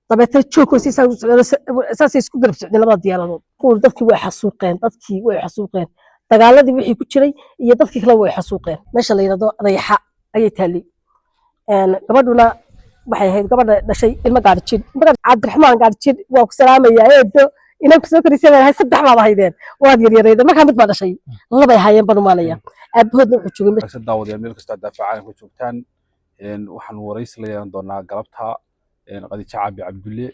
dabeetana joogkoosii saasay isku garab socdeen labada diyaaradood kuwa dadkii way xasuuqeen dagaaladii wixii ku jiray iyo dadkii kale way xasuuqeen meesha la yiraahdo Dayaxa ayay taali gabadhuna waxay ahayd gabadha dhashay ilma gaarjin Cabdiraxmaan gaarjin waa ku salaamayaa eedo inaan kusoo korisay saddex baad ahaydeen waad yaryarayda markaa mid baa dhashay laba ay hayeen baan maalaya aabahoodna wuxuu joogay meesha daawadeen meel kasta daafacan ku joogtaan waxaan waraysi la yeelan doonaa galabta Khadiija Caabi Cabdulle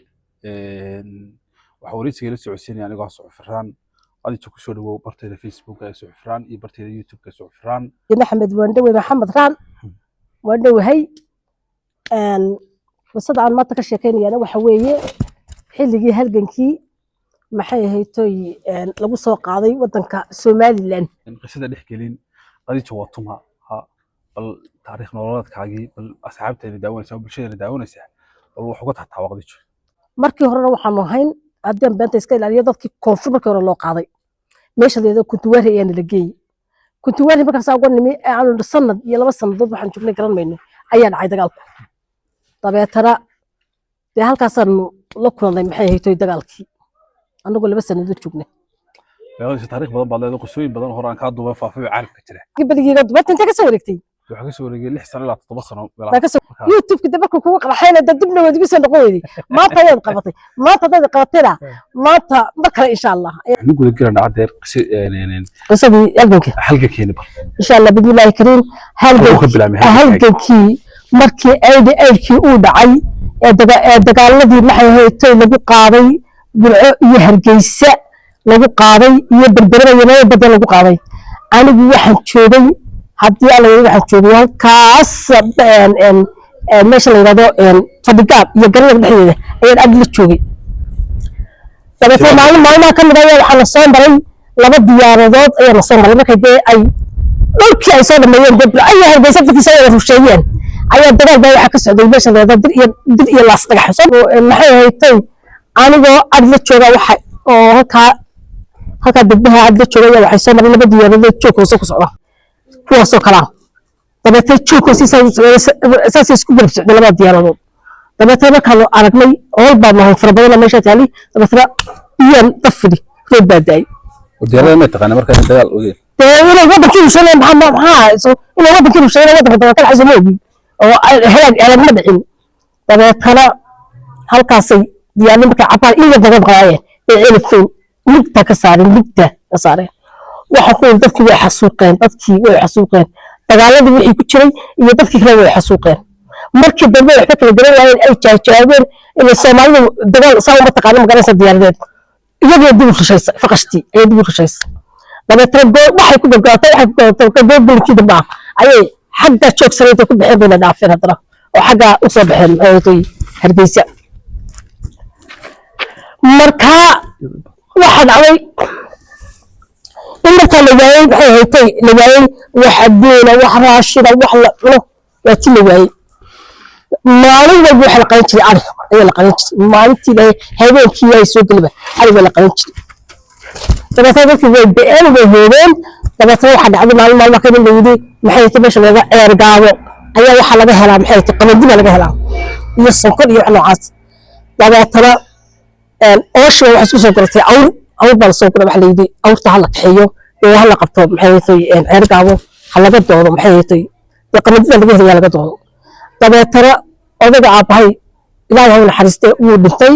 waxa waraysiga la socodsiinaya anigoo Suxufraan Khadiija ku soo dhawow barteeda Facebook ee Suxufraan iyo barteeda YouTube ee Suxufraan Maxamed Waandhawe Maxamed Raan waandhawahay wasada aan maanta ka sheekeynayana waxa weeye xilligii halgankii maxay ahayd lagu soo qaaday wadanka Somaliland qisada dhexgelin Khadiija waa tuma bal taariikh nololeedkaagii bal asxaabteena daawanaysa bulshada daawanaysa bal wax uga taxtaa Khadiija markii hore waxaan ahayn hadaan beenta iska ilaaliyo dadkii koonfur markii hore loo qaaday meesha leedo kuntuwaari ayaan la geeyay kuntuwaari markaas aan nimi aan sanad iyo laba sanadood waxaan joognay garan mayno ayaa dhacay dagaalku dabeetana halkaasaan la kulannay maxay ahayd dagaalkii anagoo laba sanadood joognay meelaha taariikh badan baad leedahay qosooyin badan hore aan ka duubay faafay caalamka jira gabadhiga dubarta inta ka soo wareegtay waxa ka soo wareegay 6 sano ilaa 7 sano YouTube ka dabka kugu qarxayna dibna wadi ku soo noqoyay maanta ayaad qabatay maanta dad qabatayna maanta markale insha Allah waxaan guud garan cadeer qisadii halgankeena bal insha Allah bidilaahi kariim halgankii markii aydkii uu dhacay dagaaladii maxay ahayd lagu qaaday Burco iyo Hargeysa lagu qaaday iyo berberada iyo badda lagu qaaday anigu waxaan joogay haddii alla waxaan joogay halkaas meesha la yiraahdo fadhigaab iyo garada dhexdeeda ayaan ag la joogay dabeetana maalmaha ka mid ah waxaan soo maray laba diyaaradood ayaan soo maray markay ay dhulkii ay soo dhameeyeen dad ay Hargeysa dadkiisa ay rusheeyeen ayaa dagaal baa waxa ka socday meesha la yiraahdo dir iyo laas dhagax maxay ahayd anigoo ag la jooga waxa oo halka dibbaha ag la jooga waxay soo maray laba diyaaradood joogkooda ku socda kuwaasoo kala dabeetana joogkoosii saasay isku garab socdeen labada diyaaradood dabeetana markaan aragnay oo baa maahan farabadan meesha taali dabeetana iyaan dafidi roob baa daay diyaarada ma taqaan markaa dagaal ogeey inay wadankii shalay inay wadankii shalay wadanka kala xismoobi oo helaag ma dhicin dabeetana halkaasay diyaarin markay cabaan iyo dagan qaayeen ee cilifin ligta ka saareen waxa ku dadkii way xasuuqeen dagaaladii wixii ku jiray iyo dadkii kale way xasuuqeen markii dambe waxba kala garan waayeen ay jaajaabeen in Soomaalidu dagaal soo ma taqaan magaranaysa diyaaradeed iyagoo dib u xishaysa faqashtii ay dib u xishaysa dabeetana waxay ku go'aatay gobolkii dambe ayay xagga joogsaneed ku bixeen bayna dhaafeen hadana oo xagga u soo baxeen maxay Hargeysa marka waxa dhacay marka la waayay waxay haytay la waayay wax adeena wax raashida wax la cuno waa tii la waayay maalin walba waxa la qaban jiray ariga ayaa la qaban jiray maalintii habeenkii ay soo galba ariga la qaban jiray dabeetana dadkii way been way heedeen dabeetana waxa dhacday maalin ka mid ah maxay tahay meesha laga eergaabo ayaa waxa laga helaa maxay tahay qabadiga laga helaa iyo sonkor iyo wax noocaas dabeetana oosho waxa isku soo garatay awr baa soo garay waxa la yidhi awrta hala kaxeeyo ee hala qabto maxay tahay eergaabo halaga doodo maxay tahay qabadiga laga helaa laga doodo dabeetana odaga aabahay ilaahay ha naxariistay uu dhintay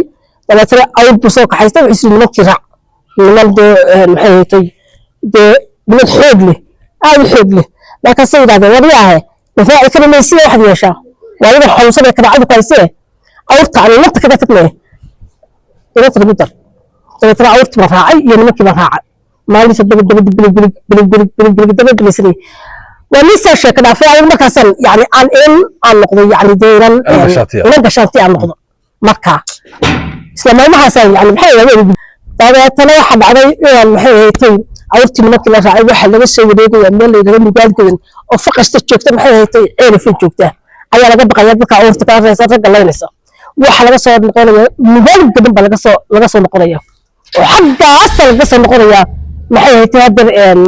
dabeetana awr buu soo kaxaystay wuxuu isii nimankii raac niman maxay tahay niman xoog leh aad xoog leh markaas ay yiraahdeen wariyaahe difaaci kara meesii waxad yeeshaa waliba xawsan ee kadacadu kaysee awrta aan inta kaga tagnay inta lagu dar dabeetana awrta ma raacay iyo nimankii ma raacay maalinta daba bilisay waa lisa sheeka dhaafay markaasan yani aan noqdo yani deeran ina gashaanti aan noqdo marka isla maalmahaas yani maxay ahayd dabeetana waxa dhacday inaan maxay ahayd awrtii nimankii la raacay waxa laga soo wareegay meel la yiraahdo mugaalgoyn oo faqasta joogta maxay ahayd ceelifin joogta ayaa laga baqaya dadka awrta ka reeysan rag galaynaysa waxa laga soo noqonaya mugaalgoyn baa laga soo noqonaya oo xaggaas laga soo noqonaya maxay ahayd hadda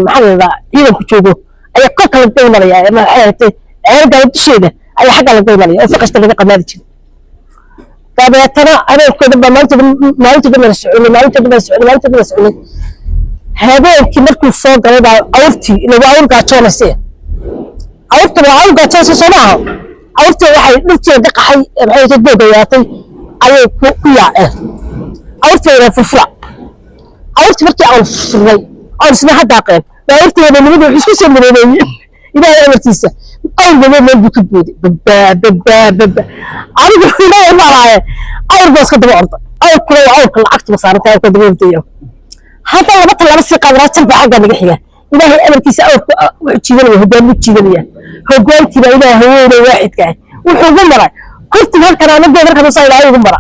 maxaa ciidanku joogo ayaa kor kala daymanaya maxay ahayd ceelga dusheeda ayaa xagga laga daymanaya oo faqasta laga qamaadi jiray dabeetana habeenkooda baa maalinta dhan socday habeenkii markuu soo galay baa awrtii ilagu awr gaajoonayse awrta waa awr gaajoonaysa soo maaha awrtii waxay dhirteeda qaxay maxay tahay doodayaatay ayay ku yaaceen awrteeda furfura awrtii markii aan furnay aan isna haddaaqeen baa awrteeda nimadu wax isku soo mareereeyeen ilaahay amartiisa awrba meel buu ka booday babba anigu ilaahay maraaye awr baa iska daba orda awrkuna waa awrka lacagta masaarantaa awrka daba ordaya hadda laba talaabo sii qaadanaa jalba xagga naga xiga ilaahay amarkiisa awrka wuxuu jiidanaya hoggaanmu jiidanaya hoggaankiiba ilaahay haweeney waaxidka ah wuxuu ugu maray kurtiga halkan anagoo markaa soo ilaahay ugu mara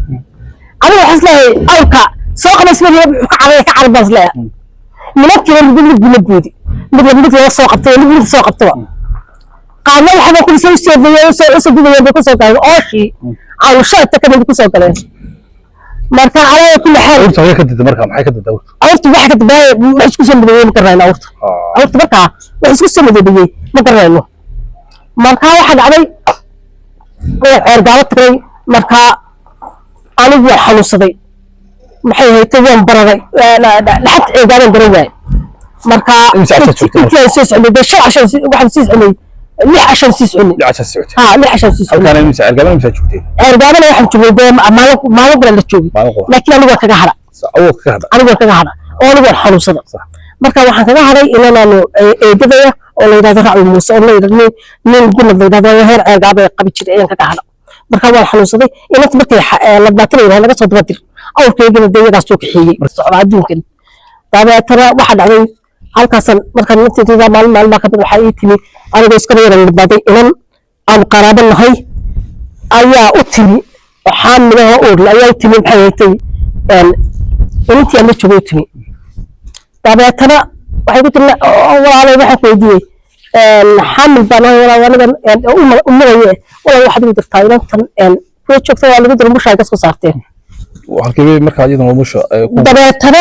aniga waxaan isleeyahay awrka soo qabaysma wuxuu ka carabaan isleeyahay nimankiina mid la boodi mid laga soo qabtay mid soo qabtaba qaarna waxba ku soo sheegayeen soo gudayeen bay ku soo galeen ooshi aan shaata ka mid ku soo galeen marka على كل حال أورت هي كده مركب maxay ka dadawr أورت waxa ka dabay wax isku soo midayay ma qarayna أورت أورت marka wax isku soo midayay ma qarayno marka waxa dhacday ergaalo tagay marka anigu wax xanuunsaday maxay haytay waan bararay dhaxad ergaalo garay marka intii soo socday shan cashan waxaan sii socday lix cashan sii socday lix cashan sii socday kana imisa ergaalo imisa joogtay ergaalo waxaan joogay maalin kale la joogay laakiin anigu kaga hara anigu kaga hara oo anigu xanuunsada marka waxaan kaga haray inaanu eedadaya oo la yiraahdo Raaci Muuse oo la yiraahdo nin gumad la yiraahdo heer ergaabo qabi jiray ayaan kaga hara marka waan xanuunsaday inta markay la baatirayna laga soo dabadir awrkeygana deegaas soo kaxeeyay socod adduunkan dabeetana waxa dhacday halkaasan markaan intii maalin ka bad waxa ii timi aniga iska yeeran baday inan aan qaraabo nahay ayaa u timi waxaan midaha oorla ayaa u timi maxay haytay intii aan la joogo timi dabeetana waxay ku tiri walaalay waxa ku weydiiyay xamil baan aniga umaraye walaa waxaad u dirtaa inantan ku joogta waa lagu diray mushaar ka soo saarteen halkii markaa iyadana umusha dabeetana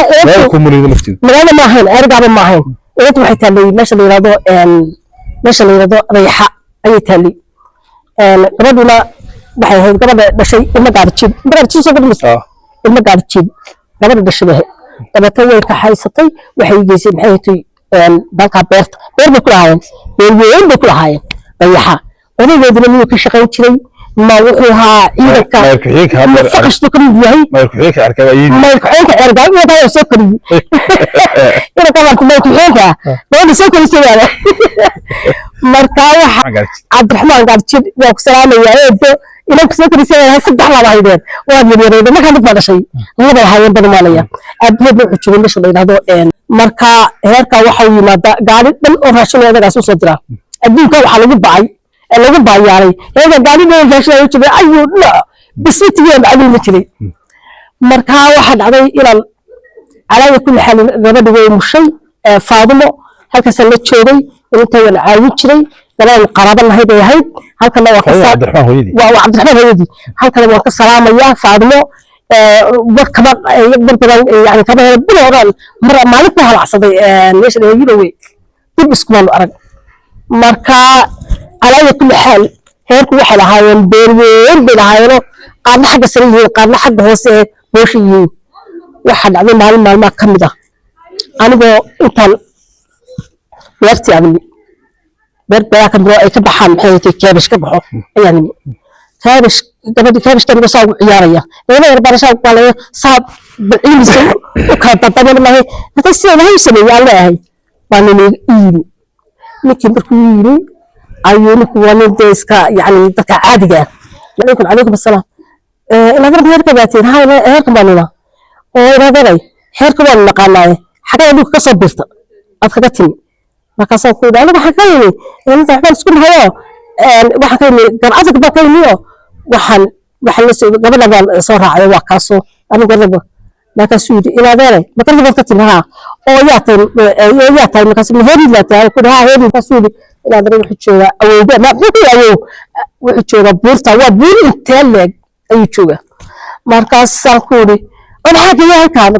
ku murido laftiid magaalada ma ahayn ergaaba ma ahayn inta waxay taalay meesha la yiraahdo Rayxa ayay taalay gabadhuna waxay ahayd gabadha dhashay ilma gaarjib soo gudbisay ilma gaarjib gabadha dhashay dabeetana way ka haysatay waxay geysay maxay tahay dalka beerta beer bay ku lahaayeen beer bay ku lahaayeen Rayxa odageeduna miyuu ka shaqayn jiray ما وحها عيدك ما فقش تكمل وهي ما يركحيك عركبايين ما يركحيك عركبايين وهذا سكري أنا كمان ما يركحيك ما سكري سوى مركاوة عبد الرحمن قال تشد وكسران يا عيد إنك سكري سوى هالسبت على واحدين وهذا يريد ما كان يفعل شيء هذا هاي بدل ما ليه أبيض وحشون مش اللي هذا مركا هركا وحوي ما قال من أرهشون هذا قاسو صدره أبيك وحلو بعي lagu baayaaray ee gaariga gaashay jibay ayuu bisitigeena adil ma jiray marka waxa dhacday ilaa على كل حال gabadhu way mushay Faadimo halkaas la joogay intii aan caawin jiray galaan qaraabo lahayd ay ahayd halkan waa ka Cabdiraxmaan hooyadii halkan waa ka salaamaya Faadimo barkaba barbadan yani kaba bilowdan mar maalinta halacsaday meesha ay yiroway dib isku mal arag marka على كل حال هيك واحد هاين بير بينهاينو قارنا حق سريه قارنا حق هوسه بوشيين واحد عمل مال ما كمده انيغو انتان يرتي عملي بير بيا كبرو اي كبخان خيتي كابش كبخو يعني كابش gabadhi kaabishtan uga soo ciyaaraya iyada barashaa qaalay saab bilcilmis ka tataban lahay hada si ay sameeyaan leeyahay baan ninkii markuu yiri ayuu ku wanaag deeska yani dadka caadiga ah alaykum asalaam ila darbi heerka baatiin hay heerka baanina oo raadalay heerka baan naqaanay xagaa uu ka soo birta ad kaga timi marka soo ku dhaalo waxa ka yimi inta waxaan isku hayo waxa ka yimi garcada ka taymiyo waxaan la soo gabadha baan soo raacay waa kaasoo anigu rabo marka suudi ila dalay marka dadka timaha oo yaa tay marka si heeri la tahay ku dhaha heeri ka suudi ila dalay wuxuu jooga awooda ma wuxuu jooga buurta waa buur intee leeg ayuu jooga markaas aan ku ri أنا هذا يا كان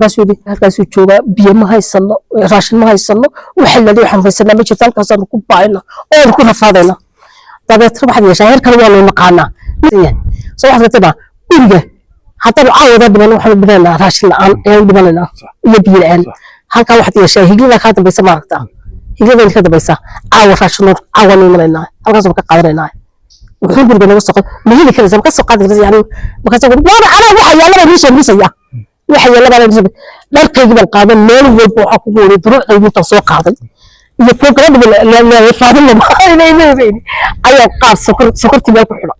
كاسو جوجا بيا ما هيسلو راشن ما هيسلو وحلدي waxaan faysana ma jirto halkaas aan ku baayna oo ku rafaadayna dabeetro waxa yeeshay heer kale waa loo naqaana soo waxa tabaa guriga حتى لو عاود هذا من واحد بدنا راشن الآن بدنا يبي الآن هالك واحد يشاهد هيجي كاتب بس ما أقطع هيجي كاتب بس عاود راشن عاود مننا هالك زمان كقادرنا وحين بدنا نوصل ما هي كذا زمان كسر قادر يعني بكسر أنا واحد يلا ما يسوي مسيا واحد يلا ما يسوي لكن يجيب القادم ما هو حقوقه تروح يجيب تسوق قادم يكون قادم لا فاضل ما أنا بيني أيوة قاد سكرت ما كحلا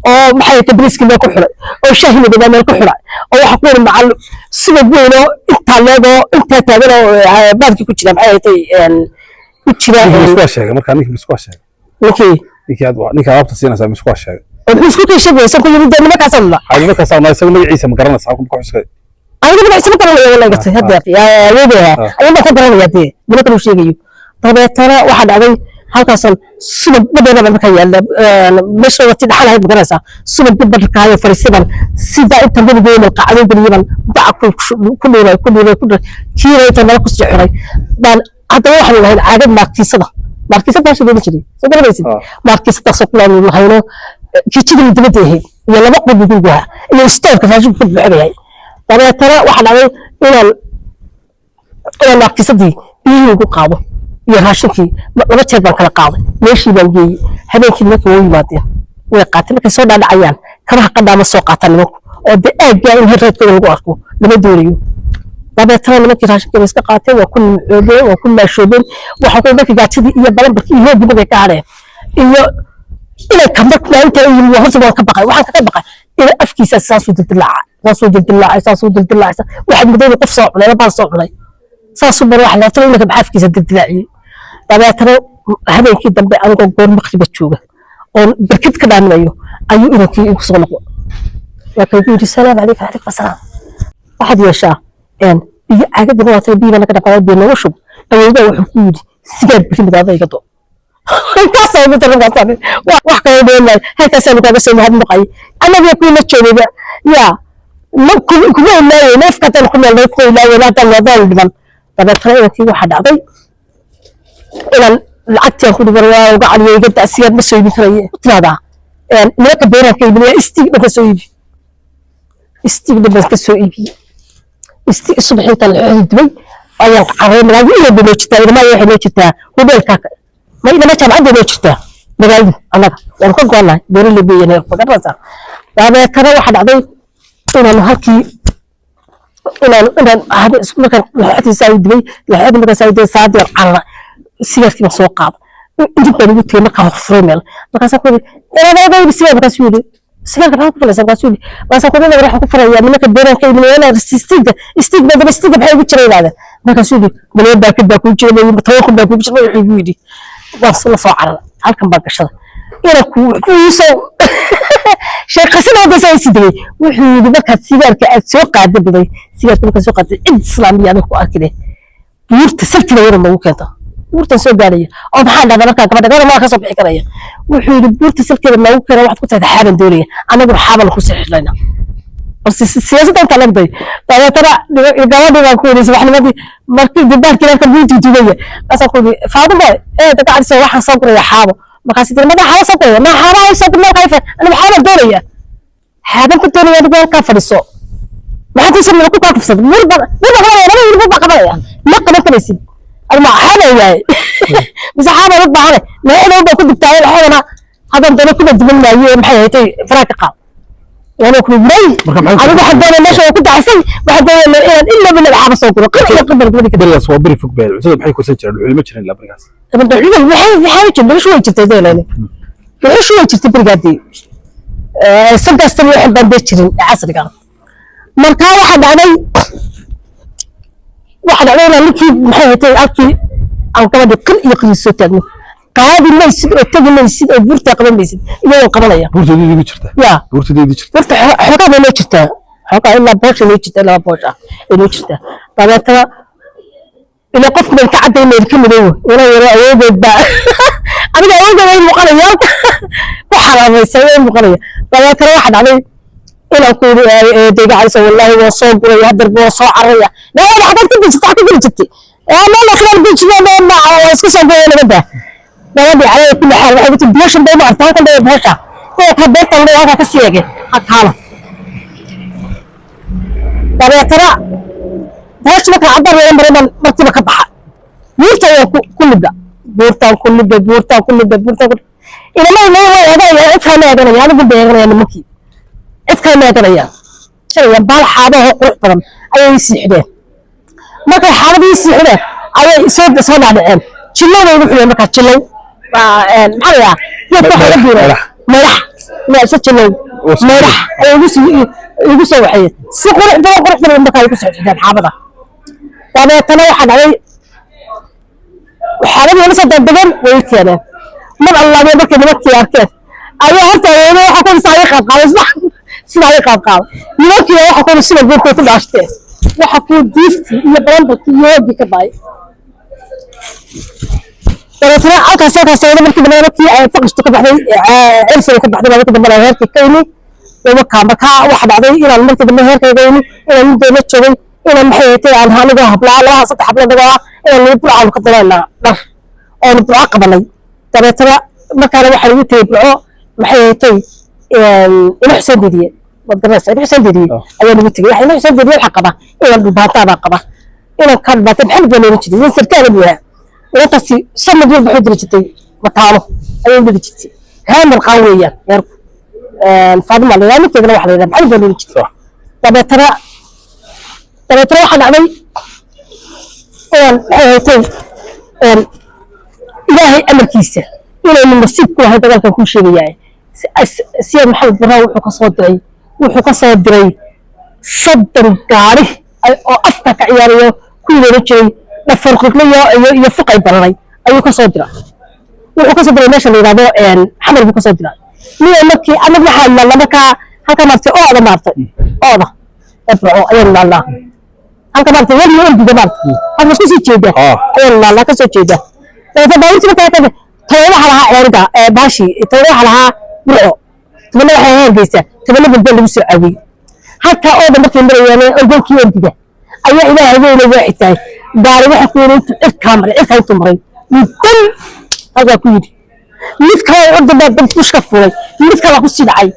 أو محل تبريز كما كحلا أو شاهي بدنا ما كحلا أو حقول مع السبب وينه أنت لاقو أنت تعمله بعد كتير معي يعني كتير مسكواش هذا ما كان مسكواش هذا لكن نيك عرفت سينا سامي مسكواش هذا المسكوت يشبه سكون يبدأ من كاس الله هذا ما كاس الله يسوي عيسى مقرنا صاحبكم كويس كذا أنا بدي أسمع كلام ولا قصة هذا يا ويدها أنا ما أقدر أقول يدي ولا كل شيء يجيو طب ترى واحد علي هالكاسل سبب بدنا بالمكان مش وقت الحالة هاي مدرسة سبب بدنا كهاي فريسبان سيدا أنت بدي بيوم القاعدين باليمن دع كل كيرة تملك السحري بان هذا واحد من العادة ماركيسة شو بنشري صدق بيسي ماركيسة تسوق لنا هاينو كيتشي اللي تبديه يلا بقول بيجوها اللي يستوعب كذا شو كل بعدين طب ترى واحد علي إلى ماركيسة دي بيجوا قاضي يراشكي لما تبغى كلا قاضي ليش يبغى هذيك اللي هو يبادي ويقاتل لك سودا العيان كره قدام السوق قاتل لك ودي أجا إن هرت كل الوقت لما دوريو طبعا ترى لما تراشكي بس قاتل وكل عودين وكل مشوبين وحكوا لك قاتل يا بلد بس هو بيبغى كاره إلى كمك ما أنت وهرت ما كبقى واحد كبقى إلى أفكيس أساس ودلع أساس ودلع واحد بدون قفصة ولا باصة ولا ساسو بروح لا تقول لك بعافكيس الدلعي طبعا ترى هذا كده دم أنا قول مختبة شوبة أو بركض كده منايو أيو إنه كي يوصل لكن يقول السلام عليك عليك السلام واحد يشاء يعني عقد ما تبي أنا كده قاعد بينه وشوب أو يبغى يحكي سجل في مدافع يقطع كاسة مثل ما قصدي واحد يقول لي هاي كاسة مثل بس هذا مقاي أنا بيكون متشوي بقى يا ما كل ما نفكت الكل لا يكون لا ولا تلا ضل طبعا ترى في واحد عضي إلى العتية يأخذ بروا وقعد يجد أسياد بس يبي ترى هذا يعني ملك بينك كيبني بس يبي بس يبي الصبح يطلع دبي أيام قريب من هذه يبي لوجته ما يحب لوجته هو بالكاك ما إذا ما كان عنده لوجته بقول أنا كل قلنا دور اللي بيني فقط هذا ترى واحد عضي إلى هكي إلى هذا اسمه كان لحد يساعد دبي لحد ما يساعد صادر على سيرتي مسوقات جدا قلت لك ما فريمل ما كان أنا ما بيصير ما كسولي سير كان كفر لسه كسولي بس أقول أنا راح أكفر يا منك الدنيا كي من أنا استيق بحاجة بتشري هذا ما كسولي من يبدأ كده كل شيء من بتوقف ده كل شيء يجودي وصل صاعر هالكم بقى شذا أنا كويسو شيء قسم هذا سوي سيدي وحنا بقى السيجار كسوق قاعد بدي سيجار كسوق قاعد إسلامي أنا كده يرتسلت له يوم وكذا buurtan soo gaaraya oo maxaa dhacday markaa gabadha ma ka soo bixi karaya wuxuu yiri buurta silkeeda lagu karo waxaad ku tahay xaaban doonaya anagu xaaban ku sixirayna bas siyaasadda inta lagday tara gabadha waan ku yiri subaxnimadii markii gabadha kale ka buurta tugaya bas aku faadimo dadka arso waxaan soo guraya xaabo markaas sidii madax xaabo soo guraya ma xaabo ay soo guraya kayfa ana xaaban doonaya xaaban ku doonaya adiga ka fadhiso maxaad u sameeyay ku ka kufsad murba qabaya ma qabanaysid أنا حاله يعني بس حاله ربع هذا ما أنا ربع كنت بتاعي الحين هذا أنت كل الدنيا يوم محيطي فراك قام وأنا كنت براي أنا بحب أنا ماشي وكنت عسل بحب أنا إلا من الحابة صوتنا قبل كده كده صوابري فوق بالي عشان بحي كل سنة ما تشرين لا برجاس طب أنت بحاول كده شوية تتزين يعني شوية تتبرجاتي سنت أستمع حب بيشتري عصر قام مركا واحد علينا لكي محيطي أكي أو كمان كل يقضي السوتان قاعد ما يصير التاج ما يصير بورتا قبل ما يصير يوم قبل يا بورتا دي بيشرتها يا بورتا دي بيشرتها بورتا حقا ما يشرتها حقا إلا بورتا ما يشرتها لا بورتا اللي يشرتها طبعا ترى إذا قف من كعد ما يركب له ولا يوجد بقى أنا أقول المقريات وحرام يسوي المقرية طبعا ترى واحد عليه إلى كل دقيقة على سوى الله وصوب ويهدر بوصو عرية لا لا حتى تبي تحكي كل جتي ما خلال بيتش ما اسكسر بيه أنا بده لا بدي على كل حال أنا قلت بيش ده ما أعرف كان ده بهشة هو كبرت الله هذا كسيجة حتى طبعا ترى هاش ما كان عبر ولا مرة مرتبة كبحة بورتا كل ده بورتا كل ده بورتا كل ده بورتا كل إذا ما هذا إفهم ما يدري أنا قلت بيغني أنا مكي إفهم ما يدري شيء يبال حاجة هو قرطم أي يسيحده ما كان حاجة يسيحده أي صوت على العين شلون يروح له مكان شلون محلا يروح يدور مرح لا شلون مرح يقص وحيد سقر ده قرط من المكان يقص عشان حافظه طبعا تنوح علي وحالي أنا صدق دقن ويكينا من الله ما بكي نمكي أركان أيها حتى يوم حكون سايق أبقى صح سايق أبقى نمكي حكون السنة بيركو كل عشتين وحكون ديفتي يبرم بكي يودي كباي ترى أكا سوى مركي بنا مكي فقش تكبحني عرسي كبحني مركي بنا هيركي كيني ومكا واحد عضي إلى المركي بنا هيركي كيني إلى المدى نتشغل إلى محيطي عنها نقاها بلا لها سطح بلا نقاها إلى نبلع على قدرنا أو نبلع قبلي ترى ما كان واحد يتبعه محيطي إلى حسين ديدي والدراسة إلى حسين ديدي أيام نبتقي إلى حسين ديدي الحقبة إلى الباطا باقبة إلى كان باطا بحب جميل جدي ينسر كان بيها إلى تصي سمى ديال بحد رجتي مطالو أيام رجتي هام القوية يرك الفاضل الله يعني كذا واحد إذا بحب جميل جدي ترى واحد علي محيطي إلهي أمر كيسة إلى من نصيبك هذا ذلك كل شيء يعني سير محمد براو وحكا صدري صدر قاره أو أفتك عياريه كل رجلي نفرق لي يفقع براني أيوك صدره وحكا صدري ماشي اللي رابو حمل بك صدره ليه مكي أنا بحال الله مكا هكا مرتي أوضا مرتي أوضا ابرعو أيوة الله هكا مرتي وين يولد دمرت هكا شو سيجيده أيوة الله كسو جيده فبايت مكاتب تروح على عرقة باشي تروح على برعو تبنى waxay heergeysa tibana bilbal lagu soo caawiyay halka oo markii marayeen albaabkii wadiga ayaa ilaahay weyn waxay tahay gaari waxa ku yiri inta kamera inta maray middan aga ku yiri mid kale oo dad fushka furay mid kale ku sidacay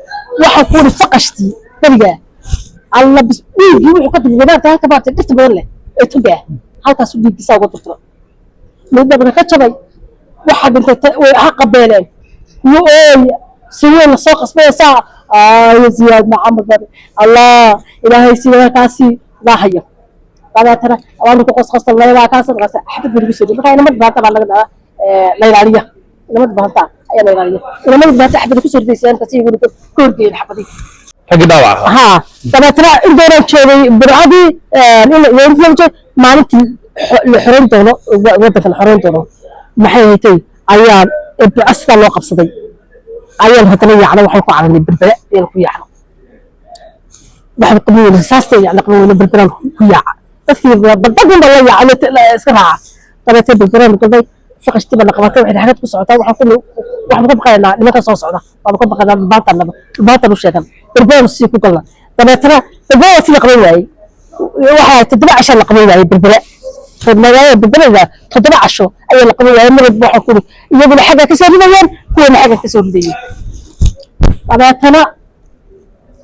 waxa ku yiri faqashti bariga alla bis dhiigi wuxuu ka dibada halka baartay dhirta badan leh ee tugaa halkaas u dhiigisa ugu turturo midda ka jabay waxa dhintay way xaqabeeleen سوينا سوق اسمه ساعة يا زياد محمد الله إلهي سيدنا كاسي لا هي بعد ترى أنا كقص قصة الله لا كاسر قصة أحد بيرجسوا لي بقى أنا ما بعرف على كذا ليلالية أنا ما بعرف أي ليلالية أنا ما بعرف أحد بيرجسوا لي سيان كسي يقولوا كوردي الحبدي حق دواء ها طبعا ترى الدورة تشوي برعدي يوم ما نت الحرين تونو وقت الحرين تونو محيتي أيام أصلا لو قبصدي أيام هتلاقي يعني وحيكو على البربراء يلقوا يعلم واحد قبول ساستي يعني قبول البربراء كويا بس بالضبط والله يعني اسكتها طبعا البربراء كذا فقشت بلا قبطه واحد حاجات كسعتها وحكون واحد بقى لما كان صوص عدا وبقى بقى باطل وش كان البربراء السيكو كله طبعا ترى البربراء في قبول واحد تتبع عشان قبول واحد البربراء فالمرايا بالبلد تتبع عشو أي قبول واحد مرة بروح كله يقول حاجة كسر ديان كل حاجة كسر ديان طبعا ترى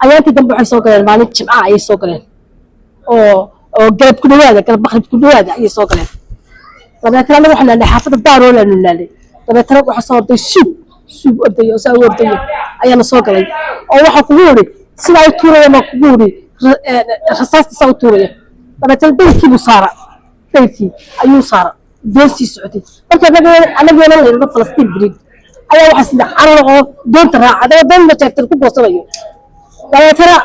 أيام تدم بحي سوقين ما نتجمع أي سوقين أو قلب كل هذا قلب بخرب كل هذا أي سوقين طبعا ترى لو إحنا اللي حافظ الدار ولا اللي طبعا ترى وحصل دي سوق أدي أسوي أدي أيام سوقين أو واحد قبوري سلا يطوري ما قبوري رصاص تسوي طوري طبعا تلبي كيلو صار بيتي أيو صار ديسي سعودي لكن أنا بينا اللي فلسطين بريد أيوة وحسنا أنا دون ترى هذا دون ما تكتر كوب وصليه لا ترى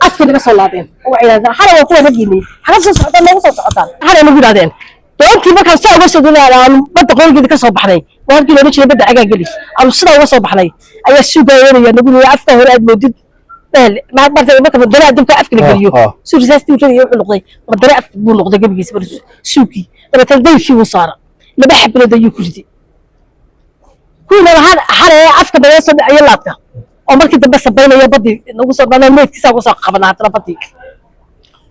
أسكت بس صلاتين وعياذا حنا وقوة نجيني حنا صوتان ما صوتان حنا نقول هذين دون كيف كان ساوي بس دون أنا بتقول كذا كسب حني وهذا كله نشيل بدأ حاجة جلس أو الصلاة وصب حني أي السوق يعني نقول يا أفتح ولا موجود ما بعرف ما كان بدنا عندهم كأفكر اليوم سوق ساستي وجري يروح القضية بدنا أفكر بقول القضية قبل يسبر سوقي أنا تلدي شيء وصار ما بحب ولا ديو كذي كل هذا أفكر بيوصل عيالاتك أو مركز بس بين يا بدي نوصل بنا الميت كسا وصل قبنا ترى بدي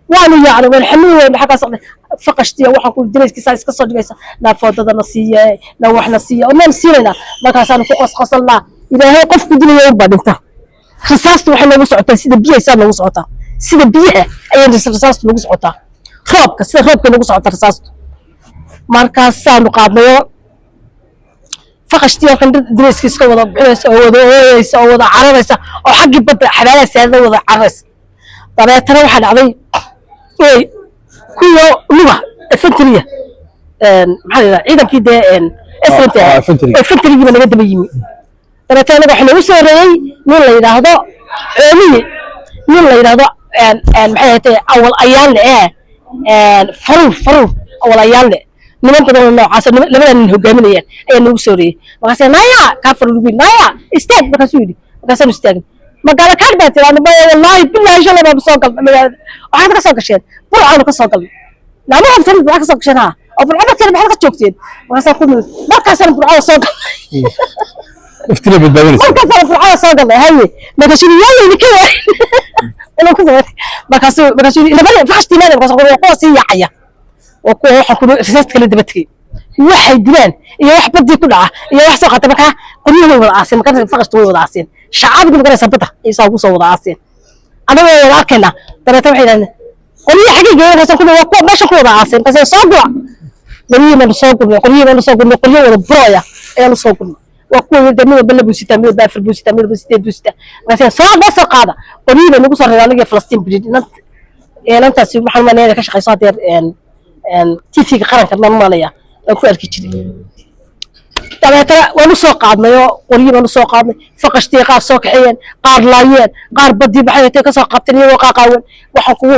وأنا يعني والحلوة اللي حكى صار فقشتي وحكون دريس كسا كسر جالس لا فوضى نصية لا وإحنا نصية وما نصيرنا ما كان صار فوق قص الله إذا هي قف كدني يوم بعد انت خصاصته وحنا وصعتها سيد بيه صار وصعتها سيد بيه أي رصاص نقص عطا روب كسر روب كنقص عطا رصاص مركز سام قادمه فقشتي كان دريس كيس ودا بخيس او ودا عربيسا او حق بد حباله ساده ودا عرس طبيعتنا waxa dhacday ee kuwa luga infantry maxaa ciidankii infantry naga daba yimi طبيعتنا waxa lagu soo reeyay nin la yiraahdo ceeliye nin la yiraahdo maxay tahay awal ayaan faruu awal ayaan niman badan oo noocaas labada nin hogaaminayaan ayaa nagu soo reeyay markaas naya ka farlugu naya istaag markaas uu yiri markaas uu istaag magaala ka dhigtay wallahi billahi shalay baa soo galay waxaad ka soo gasheen burcaan ka soo galay lama qabtan waxa ka soo gasheen oo burcada kale maxaad ka joogteen markaas ku mid markaas burcada soo galay افتري بالدوري markaas burcada soo galay haye markaas uu yiri ka way inuu ku soo markaas uu labada faxti leedahay markaas uu ku sii yacaya وكو حكوا رسالة كلا دبتي واحد دلان يا واحد بدي كل يا واحد ساقط بكا قريه ولا عاصين ما كان فقط ولا عاصين شعب ما كان يثبتها يساوي ولا عاصين أنا ولا أكلنا ترى توحيد أنا قريه حقيقة أنا سأقول وقوع ما شكوا ولا عاصين بس يصابوا قريه من صوب قريه من صوب قريه ولا برايا أنا صوب وقوع دمير بلا بوسيتا مير بافر بوسيتا مير بوسيتا بس صار بس قاعدة قريه من نقص الرجال فلسطين بريد أنت سيب محمد أنا كش قيصات تيفي قرن كنا ماليا أكو أركيتشي طبعا ونو سوق عادنا يو قريبا ونو سوق عادنا فقشتي قار سوق حين قار لايين قار بدي بحياتي كسوق قبتني وقاقاون وحكو